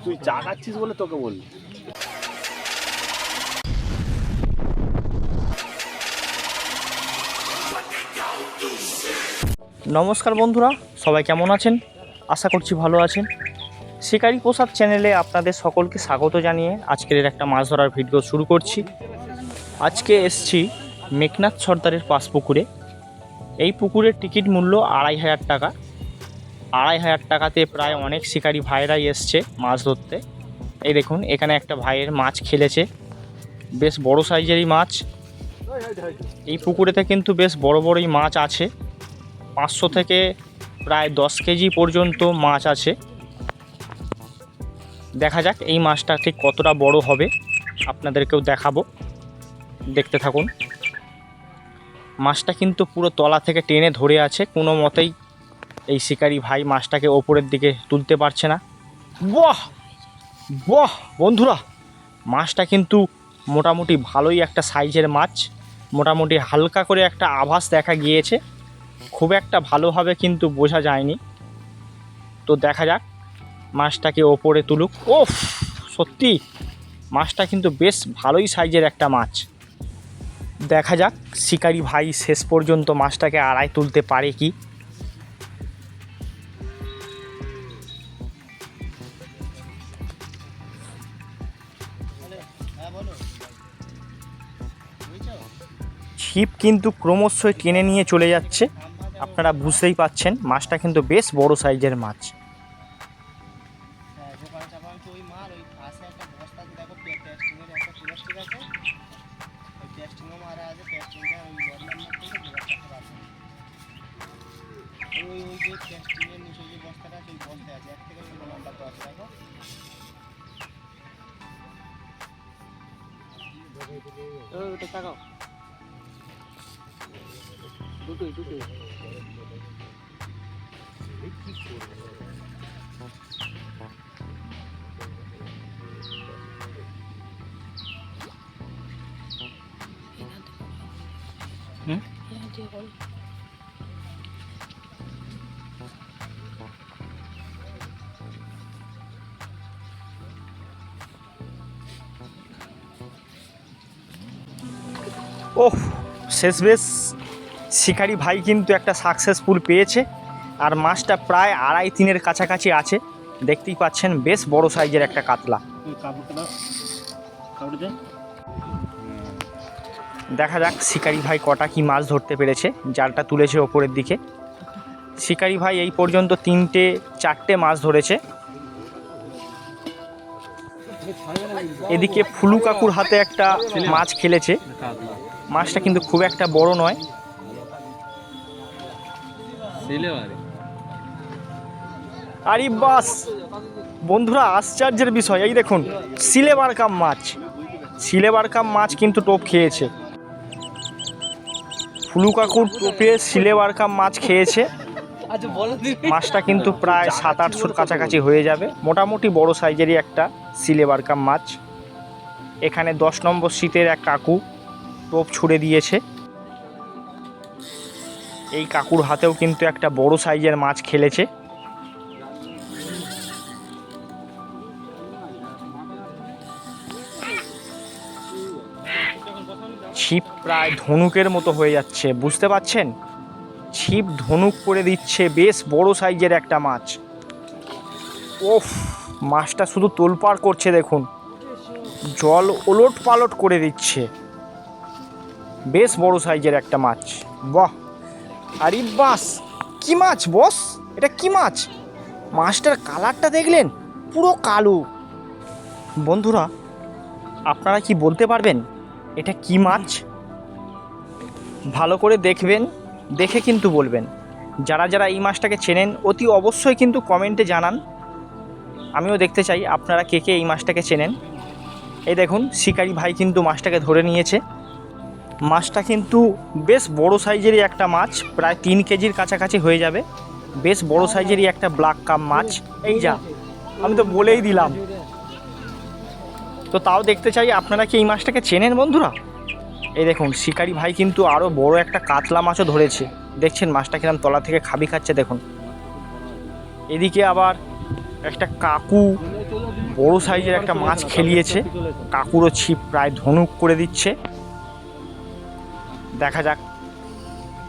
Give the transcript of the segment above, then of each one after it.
তুই চা খাচ্ছিস বলে তোকে বললি। নমস্কার বন্ধুরা, সবাই কেমন আছেন? আশা করছি ভালো আছেন। শিকারি প্রসাদ চ্যানেলে আপনাদের সকলকে স্বাগত জানিয়ে আজকের একটা মাছ ধরার ভিডিও শুরু করছি। আজকে এসছি মেঘনাথ সর্দারের পাশ পুকুরে। এই পুকুরের টিকিট মূল্য 2500 টাকা। 2500 টাকাতে প্রায় অনেক শিকারি ভাইরাই এসছে মাছ ধরতে। এই দেখুন, এখানে একটা ভাইয়ের মাছ খেলেছে, বেশ বড় সাইজেরই মাছ। এই পুকুরেতে কিন্তু বেশ বড় বড়ই মাছ আছে, 500 থেকে প্রায় 10 কেজি পর্যন্ত মাছ আছে। দেখা যাক এই মাছটা ঠিক কতটা বড় হবে, আপনাদেরকেও দেখাবো, দেখতে থাকুন। মাছটা কিন্তু পুরো তলা থেকে টেনে ধরে আছে, কোনো মতেই এই শিকারি ভাই মাছটাকে ওপরের দিকে তুলতে পারছে না। বাহ বাহ বন্ধুরা, মাছটা কিন্তু মোটামুটি ভালোই একটা সাইজের মাছ। মোটামুটি হালকা করে একটা আভাস দেখা গিয়েছে, খুব একটা ভালোভাবে কিন্তু বোঝা যায়নি। তো দেখা যাক মাছটাকে ওপরে তুলুক। ওফ, সত্যি মাছটা কিন্তু বেশ ভালোই সাইজের একটা মাছ। দেখা যাক শিকারি ভাই শেষ পর্যন্ত মাছটাকে আড়ায় তুলতে পারে কি। ছিপ কিন্তু ক্রমশই টেনে নিয়ে চলে যাচ্ছে, আপনারা বুঝতেই পাচ্ছেন মাছটা কিন্তু বেশ বড় সাইজের মাছ। ওহ, শেষ বেশ শিকারি ভাই কিন্তু একটা সাকসেসফুল পেয়েছে, আর মাছটা প্রায় 2.5-3 কাছাকাছি আছে। দেখতেই পাচ্ছেন বেশ বড় সাইজের একটা কাতলা। দেখা যাক শিকারি ভাই কটা কি মাছ ধরতে পেরেছে। জালটা তুলেছে ওপরের দিকে। শিকারি ভাই এই পর্যন্ত 3-4টে মাছ ধরেছে। এদিকে ফুলু কাকুর হাতে একটা মাছ খেলেছে, মাছটা কিন্তু খুব একটা বড় নয়। আরে বাস বন্ধুরা, আশ্চর্যের বিষয়, এই দেখুন সিলেবার কাপ মাছ। সিলেবার কাপ মাছ কিন্তু টোপ খেয়েছে। ফুলু কাকুর টোপে সিলেবার কাপ মাছ খেয়েছে। মাছটা কিন্তু প্রায় 700-800 কাছাকাছি হয়ে যাবে। মোটামুটি বড় সাইজেরই একটা সিলেবার কাপ মাছ। এখানে 10 নম্বর সিটের এক কাকু টোপ ছুড়ে দিয়েছে। এই কাকুর হাতেও কিন্তু একটা বড় সাইজের মাছ খেলেছে। ছিপ প্রায় ধনুকের মতো হয়ে যাচ্ছে, বুঝতে পাচ্ছেন? ছিপ ধনুক করে দিচ্ছে, বেশ বড় সাইজের একটা মাছ। ওফ, মাছটা শুধু তোলপাড় করছে, দেখুন জল ওলট পালট করে দিচ্ছে। বেশ বড় সাইজের একটা মাছ। বাহ, আরে বাস, কি মাছ বস, এটা কি মাছ? মাছটার কালারটা দেখলেন, পুরো কালো। বন্ধুরা, আপনারা কি বলতে পারবেন এটা কি মাছ? ভালো করে দেখবেন, দেখে কিন্তু বলবেন। যারা যারা এই মাছটাকে চেনেন অতি অবশ্যই কিন্তু কমেন্টে জানান, আমিও দেখতে চাই আপনারা কে কে এই মাছটাকে চেনেন। এই দেখুন শিকারি ভাই কিন্তু মাছটাকে ধরে নিয়েছে। মাছটা কিন্তু বেশ বড় সাইজেরই একটা মাছ, প্রায় 3 কেজির কাছাকাছি হয়ে যাবে। বেশ বড় সাইজেরই একটা ব্ল্যাক কাপ মাছ। এই যা আমি তো বলেই দিলাম। তো তাও দেখতে চাই আপনারা কি এই মাছটাকে চেনেন বন্ধুরা? এই দেখুন শিকারি ভাই কিন্তু আরও বড় একটা কাতলা মাছও ধরেছে। দেখছেন মাছটা কিরম তলা থেকে খাবি খাচ্ছে দেখুন। এদিকে আবার একটা কাকু বড় সাইজের একটা মাছ খেলিয়েছে। কাকুরও ছিপ প্রায় ধনুক করে দিচ্ছে। দেখা যাক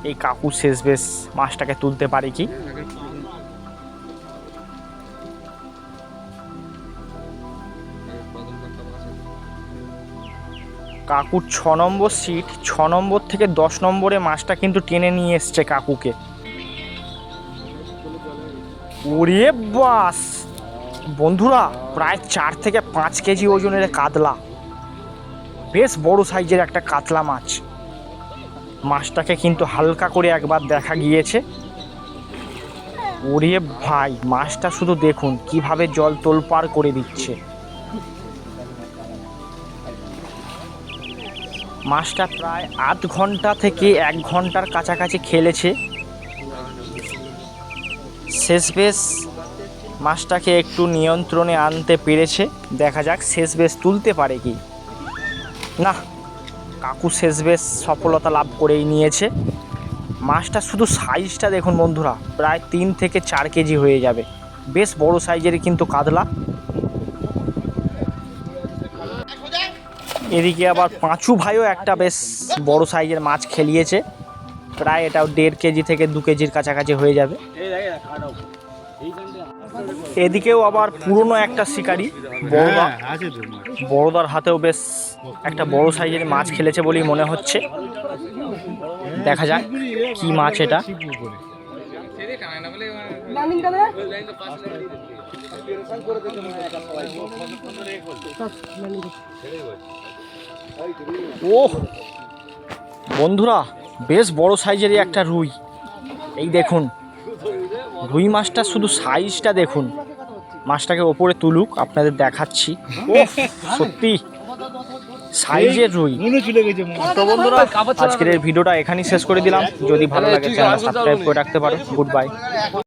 এই কাকু শেষ বেশ মাছটাকে তুলতে পারে কি। কাকুর 6 নম্বর সিট, 6 নম্বর থেকে 10 নম্বরে মাছটা কিন্তু টেনে নিয়ে এসছে কাকুকে। ওরে বাস বন্ধুরা, প্রায় 4 থেকে 5 কেজি ওজনের কাতলা, বেশ বড় সাইজের একটা কাতলা মাছ। মাছটাকে কিন্তু হালকা করে একবার দেখা গিয়েছে। ওরে ভাই মাছটা শুধু দেখুন কিভাবে জল তোলপাড় করে দিচ্ছে। মাছটা প্রায় আধ ঘন্টা থেকে 1 ঘন্টার কাছাকাছি খেলেছে। শেষ বেশ মাছটাকে একটু নিয়ন্ত্রণে আনতে পেরেছে। দেখা যাক শেষ বেশ তুলতে পারে কি না। কাকু শেষ বেশ সফলতা লাভ করেই নিয়েছে। মাছটা শুধু সাইজটা দেখুন বন্ধুরা, প্রায় 3 থেকে 4 কেজি হয়ে যাবে। বেশ বড় সাইজের কিন্তু কাতলা। এদিকে আবার পাঁচু ভাইও একটা বেশ বড় সাইজের মাছ খেলিয়েছে। প্রায় এটাও 1.5 কেজি থেকে 2 কেজির কাছাকাছি হয়ে যাবে। এদিকেও আবার পুরনো একটা শিকারি বড়দার হাতেও বেশ একটা বড় সাইজের মাছ খেলেছে বলেই মনে হচ্ছে। দেখা যাক কি মাছ এটা। ও বন্ধুরা, বেশ বড় সাইজেরই একটা রুই। এই দেখুন রুই মাছটা শুধু সাইজটা দেখুন। মাছটাকে ওপরে তুলুক আপনাদের দেখাচ্ছি। ও সত্যি সাইজের রুই। তো বন্ধুরা আজকের এই ভিডিওটা এখানেই শেষ করে দিলাম। যদি ভালো লাগে চ্যানেলটা সাবস্ক্রাইব করে রাখতে পারো। Good bye.